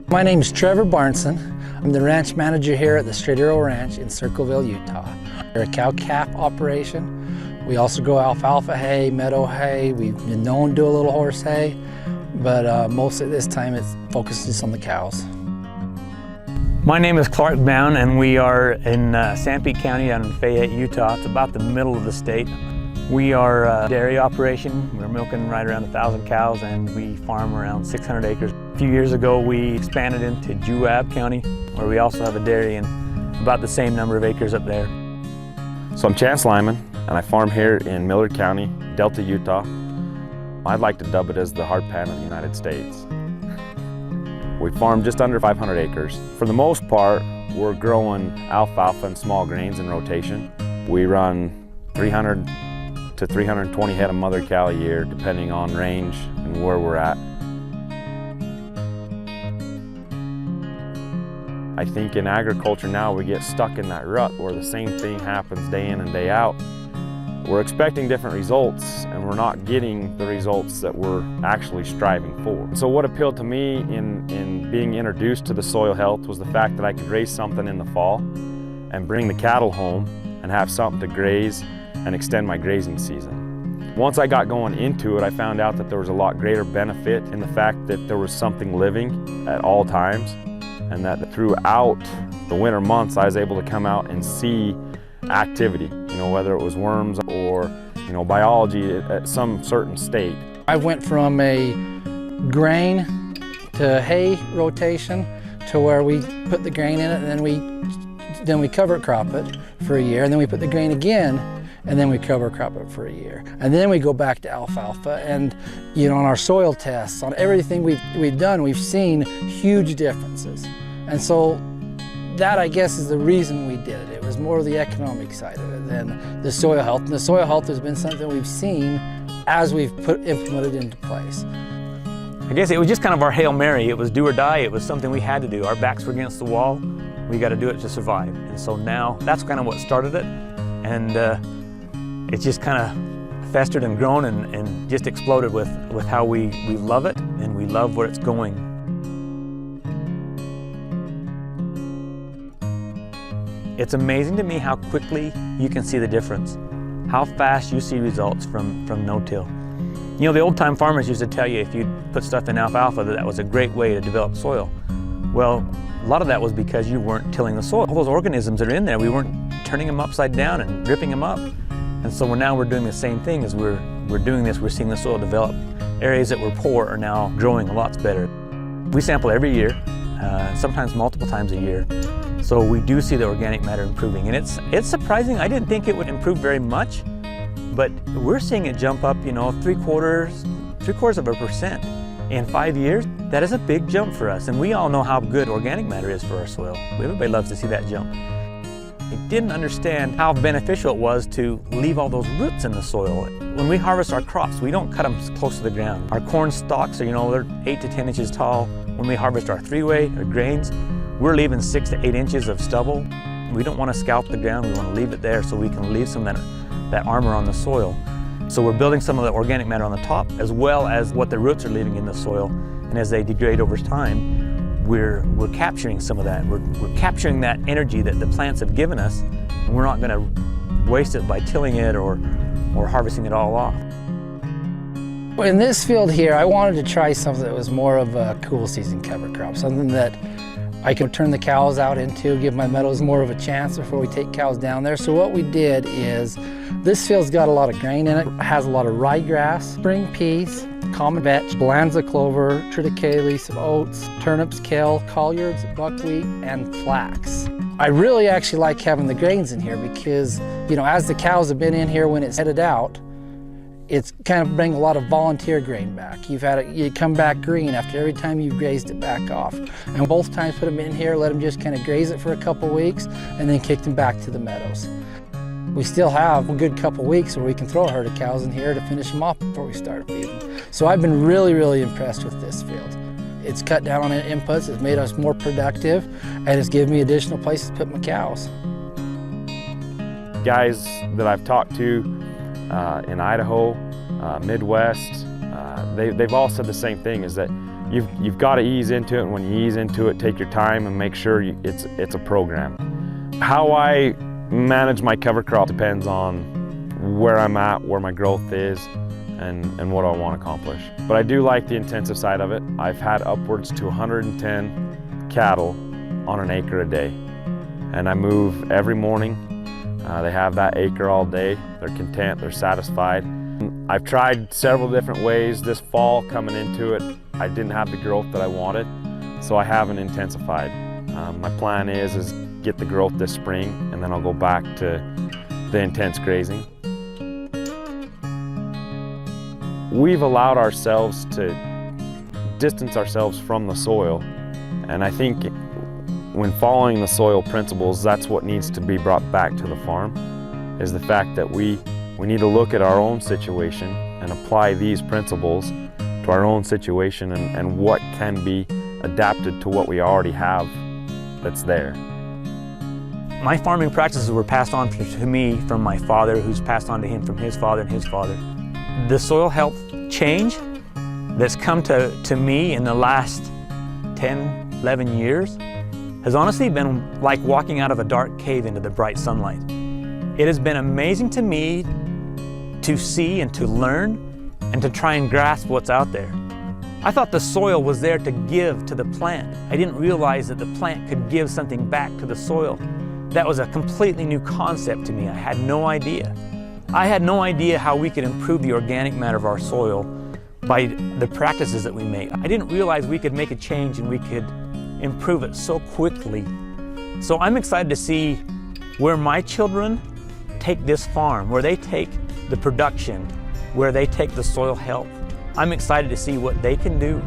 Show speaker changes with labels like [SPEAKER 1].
[SPEAKER 1] My name is Trevor Barnson. I'm the ranch manager here at the Straight Arrow Ranch in Circleville, Utah. We're a cow-calf operation. We also grow alfalfa hay, meadow hay. We've been known to do a little horse hay, but most of this time it focuses on the cows.
[SPEAKER 2] My name is Bown, and we are in Sanpete County down in Fayette, Utah. It's about the middle of the state. We are a dairy operation. We're milking right around 1,000 cows, and we farm around 600 acres. A few years ago, we expanded into Juab County, where we also have a dairy and about the same number of acres up there.
[SPEAKER 3] So I'm Chance Lyman, and I farm here in Millard County, Delta, Utah. I'd like to dub it as the hard pan of the United States. We farm just under 500 acres. For the most part, we're growing alfalfa and small grains in rotation. We run 300 to 320 head of mother cow a year, depending on range and where we're at. I think in agriculture now we get stuck in that rut where the same thing happens day in and day out. We're expecting different results and we're not getting the results that we're actually striving for. So what appealed to me in being introduced to the soil health was the fact that I could raise something in the fall and bring the cattle home and have something to graze and extend my grazing season. Once I got going into it, I found out that there was a lot greater benefit in the fact that there was something living at all times, and that throughout the winter months I was able to come out and see activity, whether it was worms or biology at some certain state.
[SPEAKER 1] I went from a grain to hay rotation to where we put the grain in it and then we cover crop it for a year, and then we put the grain again, and then we cover crop it for a year. And then we go back to alfalfa, and on our soil tests, on everything we've done, we've seen huge differences. And so that, I guess, is the reason we did it. It was more of the economic side of it than the soil health. And the soil health has been something we've seen as we've implemented into place.
[SPEAKER 2] I guess it was just kind of our Hail Mary. It was do or die. It was something we had to do. Our backs were against the wall. We got to do it to survive. And so now that's kind of what started it. And it's just kind of festered and grown and just exploded with how we love it and we love where it's going. It's amazing to me how quickly you can see the difference, how fast you see results from no-till. The old-time farmers used to tell you if you put stuff in alfalfa that was a great way to develop soil. Well, a lot of that was because you weren't tilling the soil. All those organisms that are in there, we weren't turning them upside down and ripping them up. And so now we're doing the same thing as we're doing this. We're seeing the soil develop. Areas that were poor are now growing a lot better. We sample every year, sometimes multiple times a year. So we do see the organic matter improving, and it's surprising. I didn't think it would improve very much, but we're seeing it jump up, three quarters of a percent in 5 years. That is a big jump for us, and we all know how good organic matter is for our soil. Everybody loves to see that jump. I didn't understand how beneficial it was to leave all those roots in the soil. When we harvest our crops, we don't cut them close to the ground. Our corn stalks are, they're 8 to 10 inches tall. When we harvest our three-way or grains, we're leaving 6 to 8 inches of stubble. We don't want to scalp the ground. We want to leave it there so we can leave some of that armor on the soil. So we're building some of the organic matter on the top as well as what the roots are leaving in the soil. And as they degrade over time, we're capturing some of that. We're capturing that energy that the plants have given us, and we're not going to waste it by tilling it or harvesting it all off.
[SPEAKER 1] In this field here, I wanted to try something that was more of a cool season cover crop, something that I could turn the cows out into, give my meadows more of a chance before we take cows down there. So what we did is, this field's got a lot of grain in it. It has a lot of ryegrass, spring peas, common vetch, balanza clover, triticale, some oats, turnips, kale, collards, buckwheat, and flax. I really actually like having the grains in here because, as the cows have been in here when it's headed out, it's kind of bring a lot of volunteer grain back. You come back green after every time you've grazed it back off. And both times put them in here, let them just kind of graze it for a couple weeks, and then kick them back to the meadows. We still have a good couple weeks where we can throw a herd of cows in here to finish them off before we start feeding. So I've been really, really impressed with this field. It's cut down on inputs, it's made us more productive, and it's given me additional places to put my cows.
[SPEAKER 3] Guys that I've talked to in Idaho, Midwest, they've all said the same thing, is that you've got to ease into it, and when you ease into it, take your time and make sure it's a program. How I manage my cover crop depends on where I'm at, where my growth is, and what I want to accomplish. But I do like the intensive side of it. I've had upwards to 110 cattle on an acre a day, and I move every morning. They have that acre all day. They're content, they're satisfied. I've tried several different ways. This fall coming into it, I didn't have the growth that I wanted, so I haven't intensified. My plan is get the growth this spring, and then I'll go back to the intense grazing. We've allowed ourselves to distance ourselves from the soil, and I think when following the soil principles, that's what needs to be brought back to the farm, is the fact that we need to look at our own situation and apply these principles to our own situation, and what can be adapted to what we already have that's there.
[SPEAKER 2] My farming practices were passed on to me from my father, who's passed on to him from his father and his father. The soil health change that's come to me in the last 10, 11 years has honestly been like walking out of a dark cave into the bright sunlight. It has been amazing to me to see and to learn and to try and grasp what's out there. I thought the soil was there to give to the plant. I didn't realize that the plant could give something back to the soil. That was a completely new concept to me. I had no idea. I had no idea how we could improve the organic matter of our soil by the practices that we make. I didn't realize we could make a change and we could improve it so quickly. So I'm excited to see where my children take this farm, where they take the production, where they take the soil health. I'm excited to see what they can do